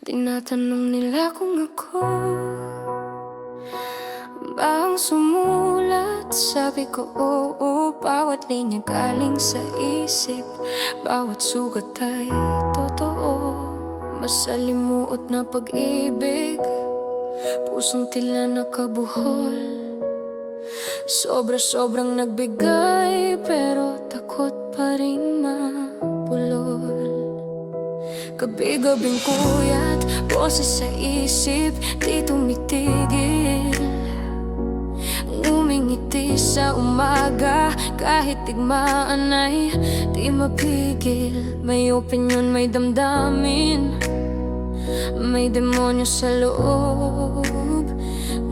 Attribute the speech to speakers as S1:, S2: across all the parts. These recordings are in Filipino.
S1: Tinatanong nila kung ako ba ang sumulat. Sabi ko oo, bawat linya galing sa isip, bawat sugat ay totoo. Masalimuot na pag-ibig, pusong tila nakabuhol. Sobra-sobrang nagbigay, pero takot pa rin mapulol. Gabi-gabing puyat, boses sa isip, di tumitigil. Ngumingiti sa umaga, kahit tigmaan ay di mapigil. May opinyon, may damdamin, may demonyo sa loob.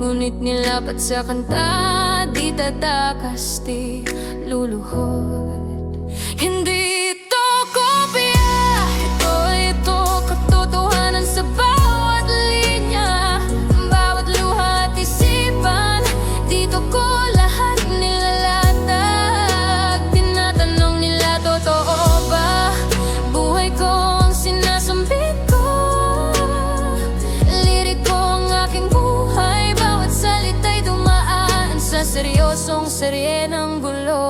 S1: Ngunit nilapat sa kanta, di tatakas, di luluhod. Hindi ito kopya, ito katotohanan sa bawat linya, bawat luha at isipan. Dito ko lahat nilalatag. Tinatanong nila, totoo ba? Buhay ko ang sinasambit ko, liriko ang aking buhay. Bawat salita'y dumaan sa seryosong serye ng gulo.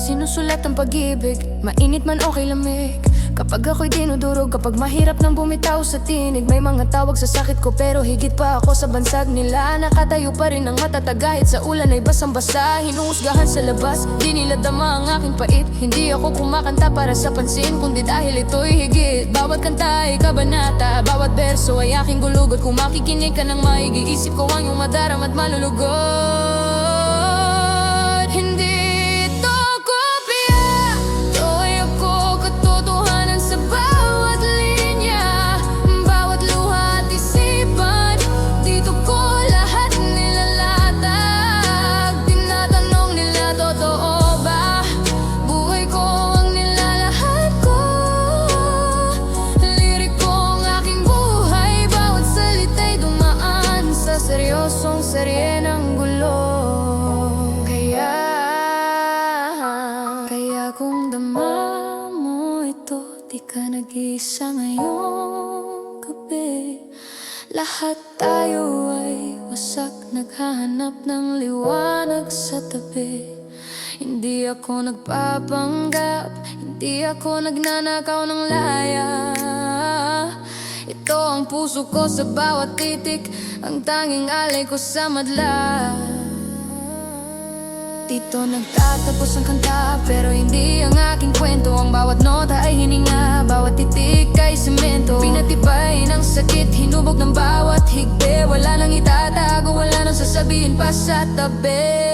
S1: Sinusulat ang pag-ibig, mainit man okay lamig. Kapag ako'y dinudurog, kapag mahirap nang bumitaw sa tinig. May mga tawag sa sakit ko, pero higit pa ako sa bansag nila. Nakatayo pa rin ang matatag kahit sa ulan ay basang-basa. Hinuhusgahan sa labas, di nila dama ang aking pait. Hindi ako kumakanta para sa pansin, kundi dahil ito'y higit. Bawat kanta ay kabanata, bawat berso ay aking gulugot. Kung makikinig ka ng maigi, isip ko ang iyong madaram at malulugod. Hindi ito kopya, ito'y ako, katotohanan sa bawat linya, bawat luha at isipan. Dito ko lahat nilalatag. Tinatanong nila, totoo ba? Buhay ko ang nilalahad ko, liriko ang aking buhay. Bawat salita'y dumaan sa seryosong serye ng gulo. Kaya kung dama mo ito, di ka nag-iisa ngayong gabi. Lahat tayo ay wasak, naghahanap ng liwanag sa tabi. Hindi ako nagpapanggap, hindi ako nagnanakaw ng laya. Ito ang puso ko sa bawat titik, ang tanging alay ko sa madla. Dito nagtatapos ang kanta, pero hindi ang aking kwento. Ang bawat nota ay hininga, bawat titik ay semento. Pinatibay ng sakit, hinubog ng bawat higbe. Wala nang itatago, wala nang sasabihin pa sa tabi.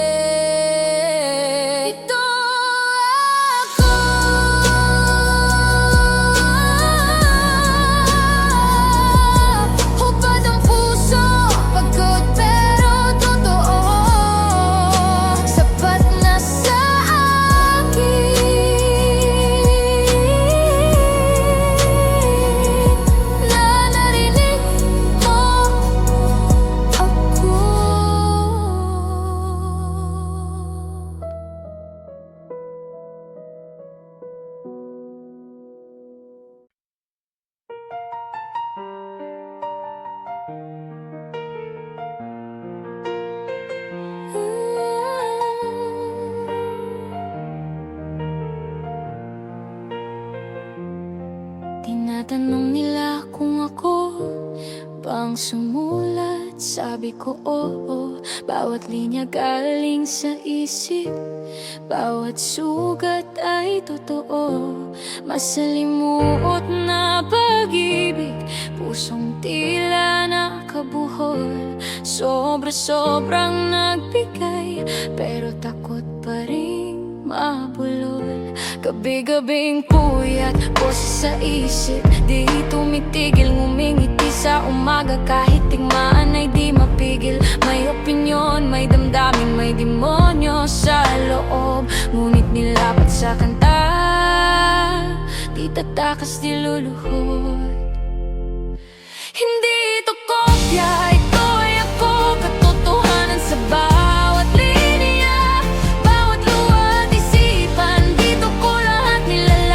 S1: Ito ako, hubad ang puso, pagod pero totoo. Sapat na sa akin na narinig mo ako. Tinatanong nila kung ako bang sumulat. Sabi ko oo, bawat linya galing sa isip, bawat sugat ay totoo. Masalimuot na pag-ibig, pusong tila nakabuhol. Sobra-sobrang nagbigay, pero takot pa rin mapulol. Gabi-gabing puyat, boses sa isip, di tumitigil. Ngumingiti sa umaga, kahit tigmaan ay di mapigil. May opinyon, may damdamin, may demonyo sa loob. Ngunit nilapat sa kanta, di tatakas, di luluhod. Hindi ito kopya, ito ay ako, katotohanan sa bawat linya, bawat luha at isipan. Dito ko lahat nilalagay.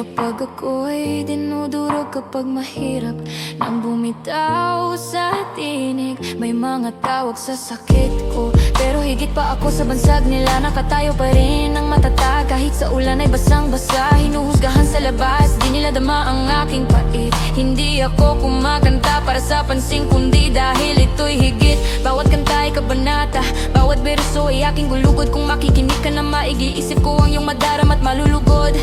S1: Kapag ako'y dinudurog, kapag mahirap nang bumitaw sa tinig, may mga tawag sa sakit ko, pero higit pa ako sa bansag nila. Nakatayo pa rin ng matatag kahit sa ulan ay basang-basa. Hinuhusgahan sa labas, di nila dama ang aking pait. Hindi ako kumakanta para sa pansin, kundi dahil ito'y higit. Bawat kanta ay kabanata, bawat berso ay aking gulugod. Kung makikinig ka na maigi, isip ko ang iyong madaram at malulugod.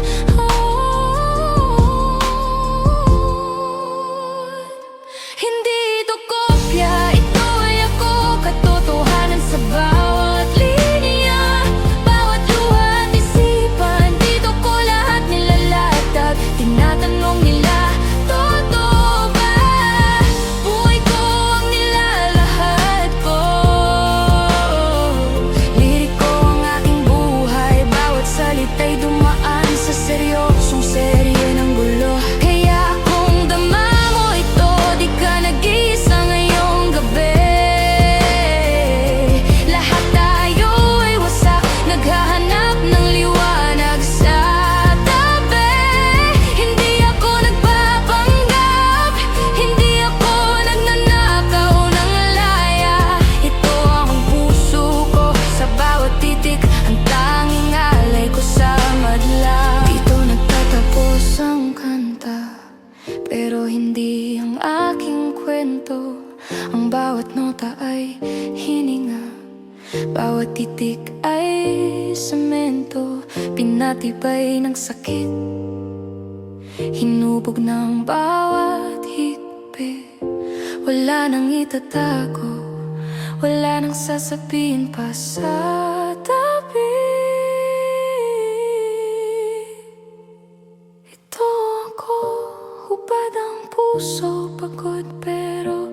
S1: Hindi ito kopya, ito ay ako. Katotohanan sa bawat linya, bawat luha at isipan. Dito ko lahat nilalatag, tinatanong nila, totoo ba? Buhay ko ang nilalahad ko. Liriko ang aking buhay, bawat salita'y dumaan sa seryosong serye ng gulo. Kaya kung dama mo ito, di ka nag-iisa ngayong gabi. Lahat tayo ay wasak, naghahanap ng liwanag sa tabi. Hindi ako nagpapanggap, hindi ako nagnanakaw ng laya. Ito ang puso ko, sa bawat titik ang tanging alay ko sa madla. Dito nagtatapos ang kanta, pero hindi ang aking kwento. Ang bawat nota ay hininga, bawat titik ay semento. Pinatibay ng sakit, hinubog ng bawat higpit. Wala nang itatago, wala nang sasabihin pa sa tabi. Ito ako, hubad ang puso, pagod pero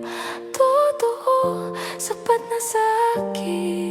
S1: totoo, sapat na sa akin.